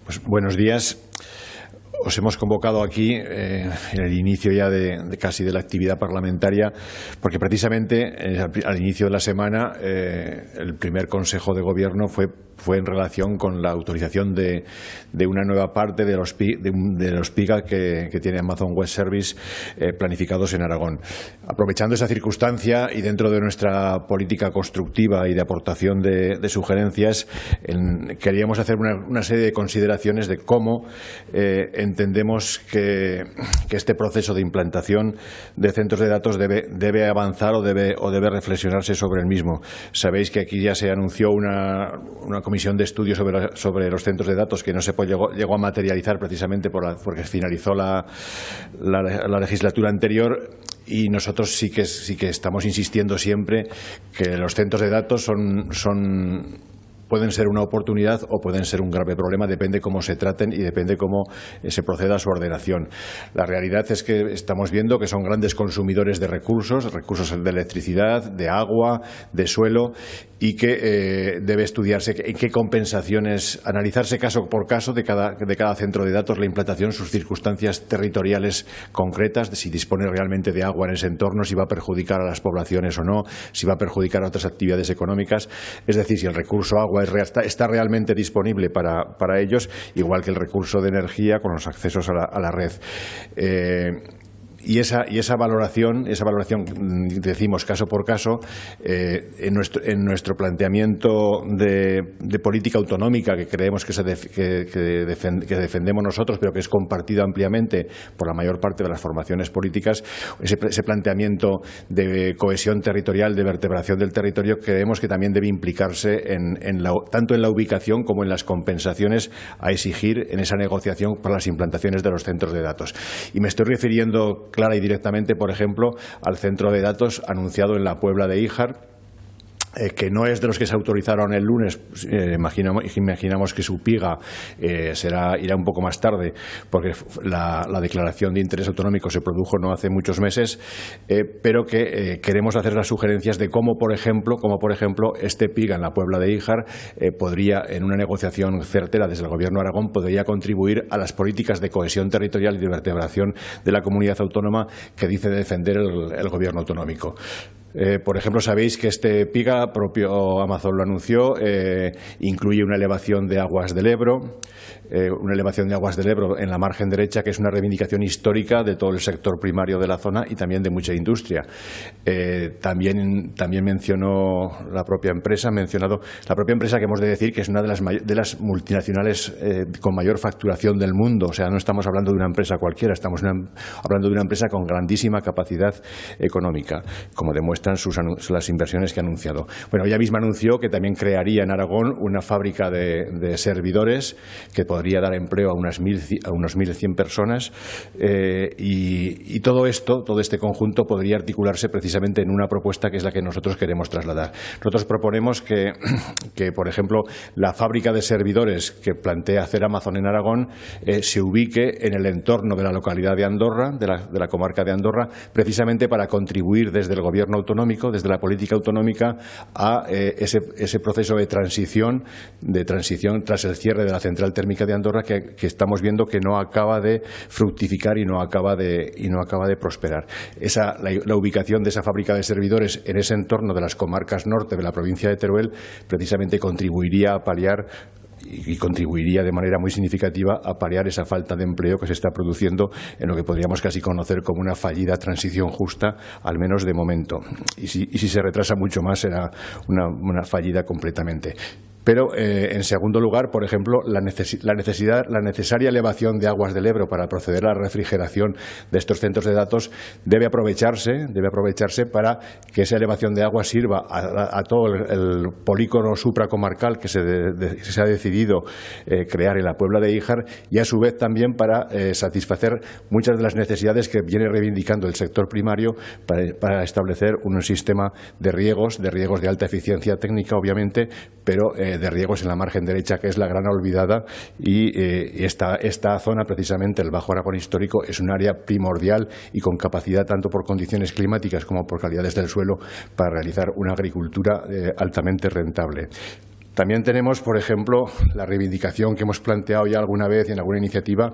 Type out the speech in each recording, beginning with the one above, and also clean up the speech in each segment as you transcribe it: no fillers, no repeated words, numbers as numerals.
Pues buenos días. Os hemos convocado aquí en el inicio ya casi de la actividad parlamentaria, porque precisamente al inicio de la semana el primer Consejo de Gobierno fue en relación con la autorización de una nueva parte de los PIGA que tiene Amazon Web Service planificados en Aragón. Aprovechando esa circunstancia y dentro de nuestra política constructiva y de aportación de sugerencias, queríamos hacer una serie de consideraciones de cómo entendemos que este proceso de implantación de centros de datos debe avanzar o debe reflexionarse sobre el mismo. Sabéis que aquí ya se anunció una comisión de estudio sobre los centros de datos que no se llegó a materializar precisamente porque finalizó la legislatura anterior. Y nosotros sí que estamos insistiendo siempre que los centros de datos pueden ser una oportunidad o pueden ser un grave problema, depende cómo se traten y depende cómo se proceda a su ordenación. La realidad es que estamos viendo que son grandes consumidores de recursos de electricidad, de agua, de suelo, y que debe estudiarse en qué compensaciones, analizarse caso por caso de cada centro de datos, la implantación, sus circunstancias territoriales concretas, de si dispone realmente de agua en ese entorno, si va a perjudicar a las poblaciones o no, si va a perjudicar a otras actividades económicas, es decir, si el recurso agua está realmente disponible para ellos, igual que el recurso de energía con los accesos a la red. Y esa valoración, decimos caso por caso, en nuestro planteamiento de política autonómica que creemos que defendemos nosotros, pero que es compartido ampliamente por la mayor parte de las formaciones políticas, ese planteamiento de cohesión territorial, de vertebración del territorio, creemos que también debe implicarse tanto en la ubicación como en las compensaciones a exigir en esa negociación para las implantaciones de los centros de datos. Y me estoy refiriendo clara y directamente, por ejemplo, al centro de datos anunciado en la Puebla de Híjar, que no es de los que se autorizaron el lunes. Imaginamos que su PIGA irá un poco más tarde, porque la declaración de interés autonómico se produjo no hace muchos meses, pero que queremos hacer las sugerencias de cómo, por ejemplo, este PIGA en la Puebla de Híjar podría, en una negociación certera desde el Gobierno de Aragón, podría contribuir a las políticas de cohesión territorial y de vertebración de la comunidad autónoma que dice defender el Gobierno autonómico. Por ejemplo, sabéis que este PIGA, propio Amazon lo anunció, incluye una elevación de aguas del Ebro, en la margen derecha, que es una reivindicación histórica de todo el sector primario de la zona y también de mucha industria. También mencionó la propia empresa, que hemos de decir que es una de las multinacionales con mayor facturación del mundo. O sea, no estamos hablando de una empresa cualquiera, estamos hablando de una empresa con grandísima capacidad económica, como demuestran las inversiones que ha anunciado. Bueno, ella misma anunció que también crearía en Aragón una fábrica de servidores que podría dar empleo a unos 1.100 personas, y todo este conjunto podría articularse precisamente en una propuesta que es la que nosotros queremos trasladar. Nosotros proponemos que por ejemplo, la fábrica de servidores que plantea hacer Amazon en Aragón se ubique en el entorno de la localidad de Andorra, de la comarca de Andorra, precisamente para contribuir desde el Gobierno autonómico, desde la política autonómica, a ese proceso de transición tras el cierre de la central térmica de Andorra, que estamos viendo que no acaba de fructificar y no acaba de prosperar. La ubicación de esa fábrica de servidores en ese entorno de las comarcas norte de la provincia de Teruel precisamente contribuiría a paliar y contribuiría de manera muy significativa a paliar esa falta de empleo que se está produciendo en lo que podríamos casi conocer como una fallida transición justa, al menos de momento. Y si se retrasa mucho más, será una fallida completamente. Pero, en segundo lugar, por ejemplo, la necesaria elevación de aguas del Ebro para proceder a la refrigeración de estos centros de datos debe aprovecharse para que esa elevación de agua sirva a todo el polígono supracomarcal que se ha decidido crear en la Puebla de Híjar, y a su vez también para satisfacer muchas de las necesidades que viene reivindicando el sector primario para establecer un sistema de riegos de alta eficiencia técnica, obviamente, pero de riegos en la margen derecha, que es la gran olvidada, y esta zona, precisamente el Bajo Aragón histórico, es un área primordial y con capacidad tanto por condiciones climáticas como por calidades del suelo para realizar una agricultura altamente rentable. También tenemos, por ejemplo, la reivindicación que hemos planteado ya alguna vez en alguna iniciativa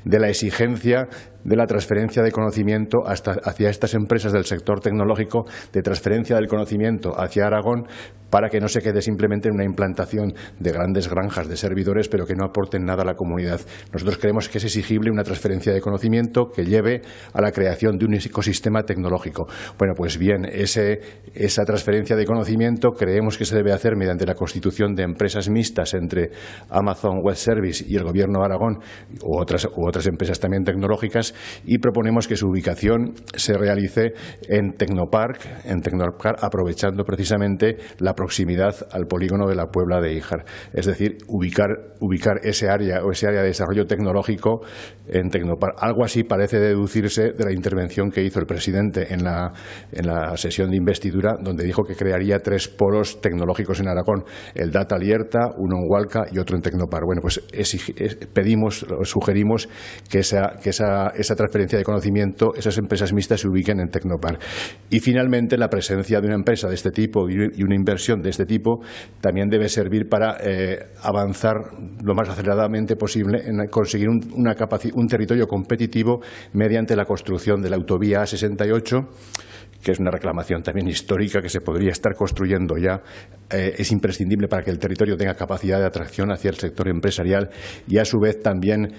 de la exigencia de la transferencia de conocimiento hacia estas empresas del sector tecnológico, de transferencia del conocimiento hacia Aragón, para que no se quede simplemente en una implantación de grandes granjas de servidores, pero que no aporten nada a la comunidad. Nosotros creemos que es exigible una transferencia de conocimiento que lleve a la creación de un ecosistema tecnológico. Bueno, pues bien, esa transferencia de conocimiento creemos que se debe hacer mediante la constitución de empresas mixtas entre Amazon Web Service y el Gobierno de Aragón u otras empresas también tecnológicas, y proponemos que su ubicación se realice en Tecnopark, aprovechando precisamente la proximidad al polígono de la Puebla de Híjar. Es decir, ubicar ese área de desarrollo tecnológico en Tecnopark. Algo así parece deducirse de la intervención que hizo el presidente en la sesión de investidura, donde dijo que crearía 3 polos tecnológicos en Aragón: el Data Alierta, uno en Hualca y otro en Tecnopark. Bueno, pues sugerimos que esa transferencia de conocimiento, esas empresas mixtas se ubiquen en Tecnopark. Y finalmente, la presencia de una empresa de este tipo y una inversión de este tipo también debe servir para avanzar lo más aceleradamente posible en conseguir un territorio competitivo mediante la construcción de la autovía A68, que es una reclamación también histórica que se podría estar construyendo ya. Es imprescindible para que el territorio tenga capacidad de atracción hacia el sector empresarial, y a su vez también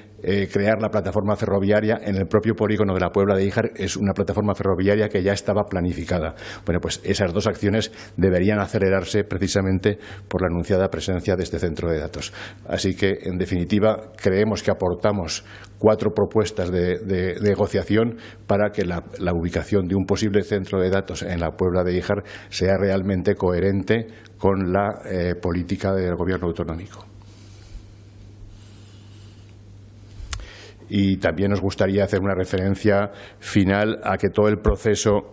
crear la plataforma ferroviaria en el propio polígono de la Puebla de Híjar. Es una plataforma ferroviaria que ya estaba planificada. Bueno, pues esas 2 acciones deberían acelerarse precisamente por la anunciada presencia de este centro de datos. Así que, en definitiva, creemos que aportamos 4 propuestas de negociación para que la ubicación de un posible centro de datos en la Puebla de Híjar sea realmente coherente con la política del Gobierno autonómico. Y también nos gustaría hacer una referencia final a que todo el proceso,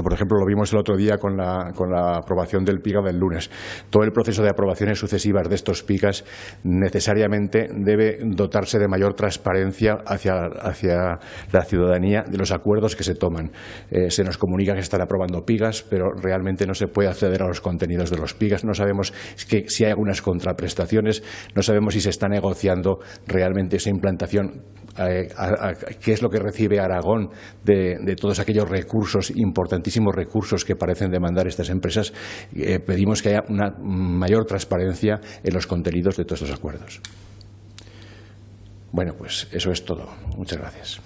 por ejemplo, lo vimos el otro día con la aprobación del PIGA del lunes. Todo el proceso de aprobaciones sucesivas de estos PIGAs necesariamente debe dotarse de mayor transparencia hacia la ciudadanía de los acuerdos que se toman. Se nos comunica que se están aprobando PIGAs, pero realmente no se puede acceder a los contenidos de los PIGAs. No sabemos si hay algunas contraprestaciones, no sabemos si se está negociando realmente esa implantación, qué es lo que recibe Aragón de todos aquellos recursos, importantísimos recursos que parecen demandar estas empresas. Pedimos que haya una mayor transparencia en los contenidos de todos estos acuerdos. Bueno, pues eso es todo. Muchas gracias.